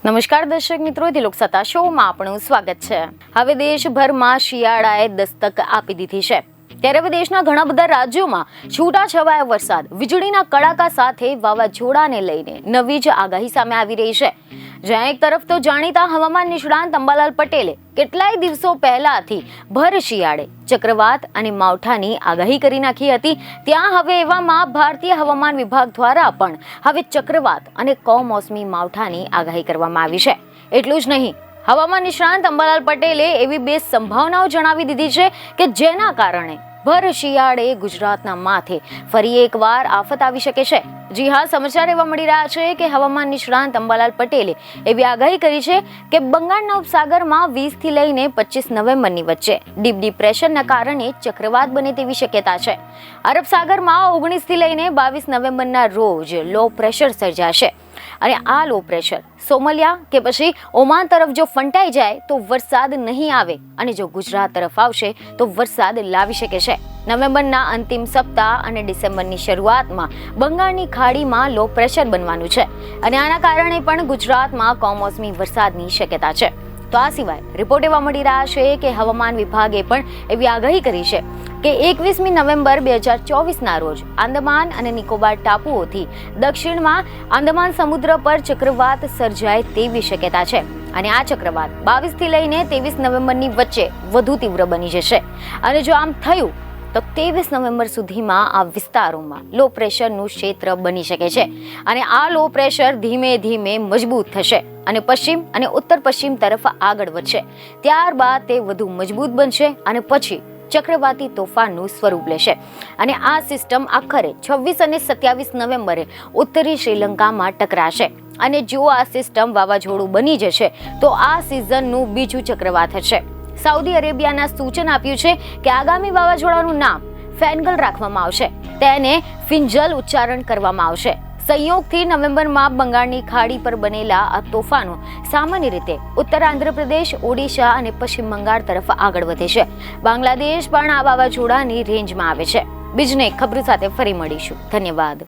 નમસ્કાર દર્શક મિત્રો, લોકસત્તા શોમાં આપનું સ્વાગત છે। હવે દેશભરમાં શિયાળાએ દસ્તક આપી દીધી છે, ત્યારે હવે દેશના ઘણા બધા રાજ્યોમાં છૂટાછવાયા વરસાદ, વીજળીના કડાકા સાથે વાવાઝોડાને લઈને નવી જ આગાહી સામે આવી રહી છે। જ્યાં એક તરફ તો જાણીતા હવામાન નિષ્ણાંત અંબાલાલ પટેલે કેટલાય દિવસો પહેલાથી ભર શિયાળે ચક્રવાત અને માવઠાની આગાહી કરી નાખી હતી, ત્યાં હવે એવામાં ભારતીય હવામાન વિભાગ દ્વારા પણ હવે ચક્રવાત અને કમોસમી માવઠાની આગાહી કરવામાં આવી છે। એટલું જ નહીં, હવામાન નિષ્ણાંત અંબાલાલ પટેલે એવી બે સંભાવનાઓ જણાવી દીધી છે કે જેના કારણે ભર શિયાળે ગુજરાતના માથે ફરી એકવાર આફત આવી શકે છે। જી હા, સમાચાર એવા મળી રહ્યા છે કે હવામાન નિષ્ણાંત અંબાલાલ પટેલે એવી આગાહી કરી છે કે બંગાળના ઉપસાગરમાં 20 થી લઈને 25 નવેમ્બરની વચ્ચે ડીપ ડિપ્રેશનના કારણે ચક્રવાત બને તેવી શક્યતા છે। અરબ સાગરમાં 19 થી લઈને 22 નવેમ્બરના રોજ લો પ્રેશર સર્જાશે અને આ લો પ્રેશર સોમાલિયા કે પછી ઓમાન તરફ જો ફંટાઈ જાય તો વરસાદ નહીં આવે અને જો ગુજરાત તરફ આવશે તો વરસાદ લાવી શકે છે। નવેમ્બરના અંતિમ સપ્તાહ અને ડિસેમ્બરની શરૂઆતમાં બંગાળની ખાડીમાં લો પ્રેશર બનવાનું છે અને આના કારણે પણ ગુજરાતમાં કમોસમી વરસાદની શક્યતા છે। તો આ સિવાય રિપોર્ટ એવા મળી રહ્યા છે કે હવામાન વિભાગે પણ એવી આગાહી કરી છે કે 21મી નવેમ્બર 2024ના રોજ આંદામાન અને નિકોબાર ટાપુઓથી દક્ષિણમાં આંદામાન સમુદ્ર પર ચક્રવાત સર્જાય તેવી શક્યતા છે અને આ ચક્રવાત 22 થી લઈને 23 નવેમ્બરની વચ્ચે વધુ તીવ્ર બની જશે અને જો આમ થયું તો 23 નવેમ્બર સુધીમાં આ વિસ્તારોમાં લો પ્રેશરનું ક્ષેત્ર બની શકે છે અને આ લો પ્રેશર ધીમે ધીમે મજબૂત થશે અને પશ્ચિમ અને ઉત્તર પશ્ચિમ તરફ આગળ વધશે। ત્યારબાદ તે વધુ મજબૂત બનશે અને પછી ચક્રવાતી તોફાનનું સ્વરૂપ લેશે અને આ સિસ્ટમ આખરે 26 અને 27 નવેમ્બરે ઉત્તરી શ્રીલંકામાં ટકરાશે અને જો આ સિસ્ટમ વાવાઝોડું બની જશે તો આ સિઝનનું બીજું ચક્રવાત હશે। સાઉદી અરેબિયાના સૂચન આપ્યું છે કે આગામી વાવાઝોડાનું નામ ફેનગલ રાખવામાં આવશે, તેને ફિંજલ ઉચ્ચારણ કરવામાં આવશે। સંયોગથી નવેમ્બરમાં બંગાળની ખાડી પર બનેલા આ તોફાનો સામાન્ય રીતે ઉત્તર આંધ્રપ્રદેશ, ઓડિશા અને પશ્ચિમ બંગાળ તરફ આગળ વધે છે। બાંગ્લાદેશ પણ આ વાવાઝોડાની રેન્જમાં આવે છે। બીજને ખબર સાથે ફરી મળીશું। ધન્યવાદ।